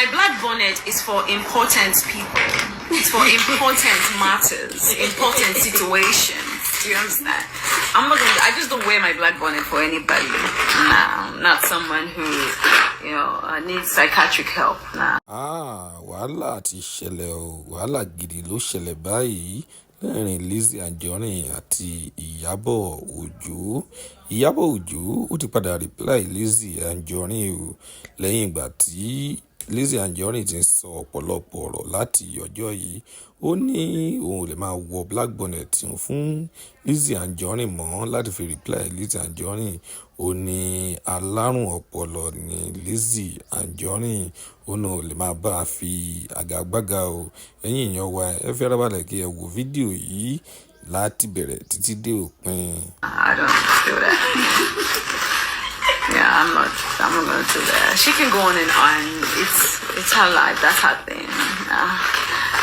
my black bonnet is for important people. It's for important matters, important situations. Do you understand? I just don't wear my black bonnet for anybody. Nah, not someone who, you know, needs psychiatric help. Nah. Wàhálà ti ṣẹlẹ̀ o, wàhálà gidi ló ṣẹlẹ̀ báyìí láàrin Lizzy Anjorin àti IYABO Ojo. IYABO Ojo ó ti padà reply Lizzy Anjorin o lẹ́yìn ìgbà tí Lizzy Anjorin ti ń sọ ọ̀pọ̀lọpọ̀ ọ̀rọ̀ láti ọjọ́ yìí. Ó ní òun ò lè máa wọ black bonnet fún Lizzy Anjorin mọ́ láti fi reply Lizzy Anjorin. Ó ní alárùn ọpọlọ ní Lizzy Anjorin. Ó náà ò lè máa bá a fi àgàgbàgà o. Ẹ̀yin èèyàn wa ẹ fẹ́ rábàlẹ̀ kí ẹ wo fídíò yìí láti bẹ̀rẹ̀ títí dé òpin. I don't do that. Yeah, I'm not gonna do that. She can go on and on. It's her life. That's her thing.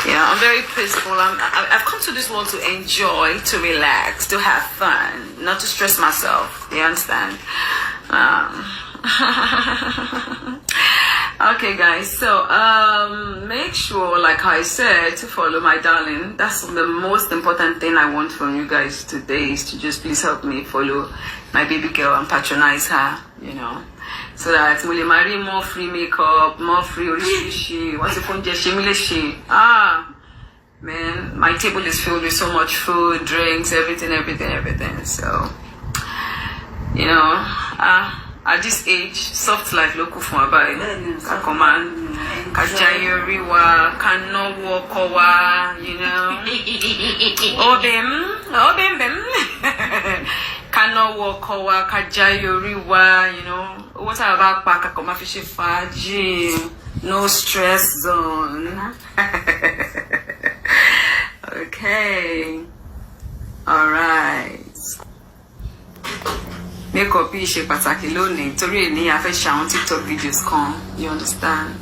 Yeah, I'm very peaceful. I've come to this world to enjoy, to relax, to have fun, not to stress myself. You understand? Okay, guys. So make sure, like I said, to follow my darling. That's the most important thing I want from you guys today, is to just please help me follow my baby girl and patronize her. You know, so that we'll marry more free makeup, more free orishi. What's the phone? Man, my table is filled with so much food, drinks, everything. So, you know, at this age, soft life local for my body. Kakoman, kajayoriwa, kanowo kowa, you know. Obem. Kanowo kowa, kajayoriwa, you know. What about pakakoma fishi faji? No stress zone. Okay. All right. Makeup is a pataki lónìí torí èní a fẹ́ ṣe àwọn TikTok videos kan. You understand?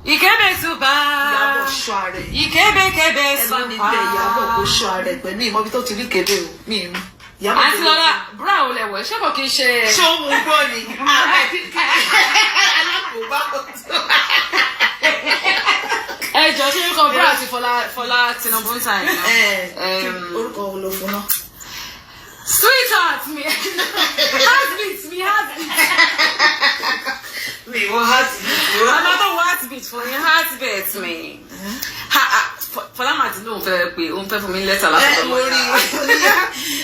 Ìkébé Suba. Ìyábọ̀ ṣọ́ rẹ̀. Ìkébé Suba. Ẹ bá mi bẹ Ìyábọ̀ kó ṣọ́ rẹ̀ pẹ̀lú ìmọ̀bí tó ti rí kébé o. Mi mú. Àti lọ́la brown lẹ̀wọ̀ ṣé kò kí n ṣe. Ṣé ó mú gbọ́ ni? Alákòóbá kò tó. Ẹ jọ ṣé orúkọ brown àti Fọlá Tinubu ń ta ẹ̀. Orúkọ wo ló fún náà? Sweetheart me. Heartbeat me. Me, what heartbeat? Another heartbeat for me. Heartbeat me. Fọlá máa ti lóun fẹ́ pé òun fẹ́ fún mi lẹ́tà láti ọmọ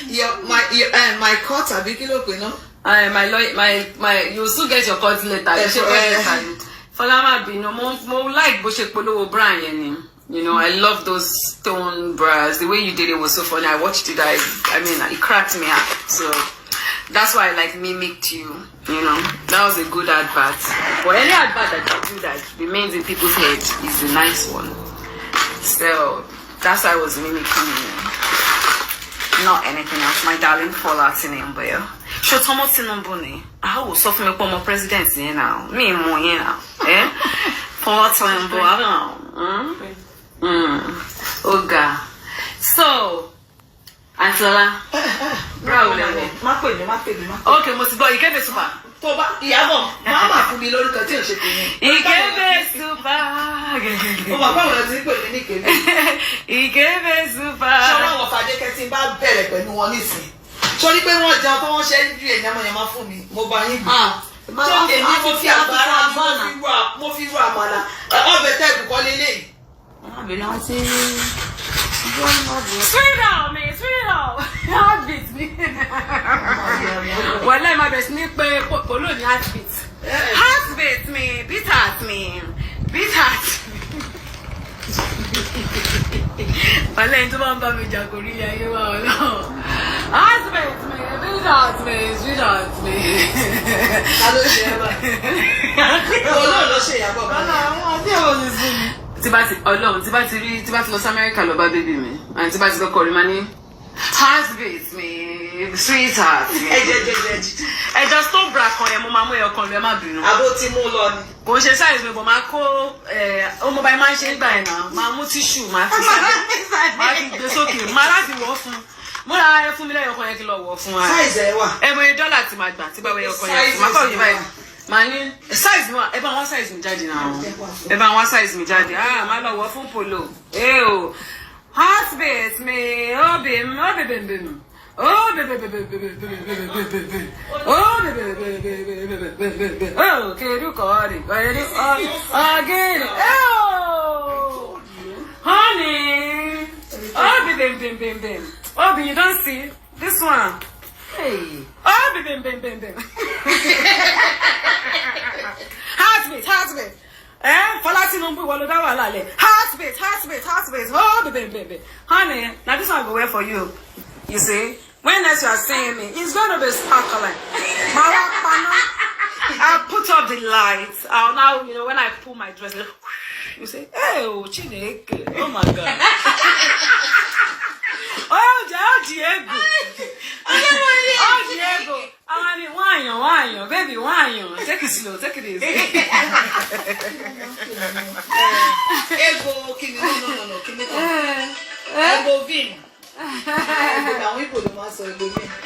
ìyá. My court àbí kí ló pè náà? My lawyer, you still get your court letter. Fọlá máa bínú. Mo like bó ṣe polówó brand yẹn ni. You know, I love those stone bras. The way you did it was so funny. I watched it. I mean, it cracked me up. So that's why I like mimicked you. You know, that was a good advert. But any advert that you do that remains in people's head is a nice one. So that's why I was mimicking you. Not anything else. My darling, fall out in him, boy. Show Thomas in Boni. I will suffer me for my president here now. Me more here now. Eh? For what time, boy? I don't know. Oga. So, Antola. Bravo. Okay, mo ti gbọ́ Ìkébé Suba. Tó bá Ìyábọ̀, máa fún mi lórúkọ tí ò ṣe pè mí. Ìkébé Suba. Ó máa báwo lọ sí pè mí ní Ìkébé. Ìkébé Suba. Ṣọ́ra àwọn Fàdékẹ́ tí ń bá bẹ̀rẹ̀ pẹ̀lú wọn nísìn. Sọ́rí pé wọ́n jẹun tó wọ́n ṣe ń rí èèyàn fún mi. Mo bá yín gbé. Tó èmi mo fi àgbára mo fi rú àmàlà. Ọbẹ̀ tẹ́ ìbùkọ́ lélẹ̀. Sweetheart, man, sweetheart. Heartbeat me. Well, let my best me pay polo ni heartbeat. Heartbeat me, beat heart me. Well, into one baby jagori ya you are no. Heartbeat me, sweetheart me. Hello, Sheba. Hello, Sheba. Hello, tí bá ti lọ sí America lọ bá baby mi and tí bá ti lọ kọrin ma ní heartbeat me sweetheart me ẹ jọ stop bra kan yẹn mo máa mú ẹyọ kan lọ ẹ má bínú àbó tí mú lọ ni kò ń ṣe size mi bọ̀ máa kó ọmọ báyìí máa ń ṣe ń gbà ẹ̀ náà máa mú tissue máa fi gbé sókè máa láti wọ̀ fún mo ra ẹ fún mi lẹ́yọ̀ kan yẹn kí lọ wọ̀ fún wa size ẹ wà ẹ mọ $1 tí máa gbà tí bá wẹ̀ ẹyọ kan yẹn máa kọ́ yìí báyìí Mani, size one. Eba one size mi jáde now. Eba one size mi jáde. Ah, my love, what fun polo. Oh, heart beat me. Oh, bim, oh, bim, bim. Oh, bim, bim, bim, bim, bim, bim, bim. Oh, bim, bim, bim, bim, bim, bim, bim. Oh, can you call it? Again. Oh, honey. Oh, bim, bim, bim, bim, bim. Oh, but you don't see this one. Hey. Oh, bim, bim, bim, bim. Heartbeat. Falatinumbu waloda walale. Heartbeat. Oh, baby. Honey, now this one go well for you. You see, when next you are seeing me, it's gonna be sparkling. I'll put up the lights. I'll now, when I pull my dress, you say, hey, oh, Chineke. Oh my God. Oh, Diego. Oh, Diego. I mean, why, baby, why? Take it slow, take it easy. Ego, no. Ego vin. Ego,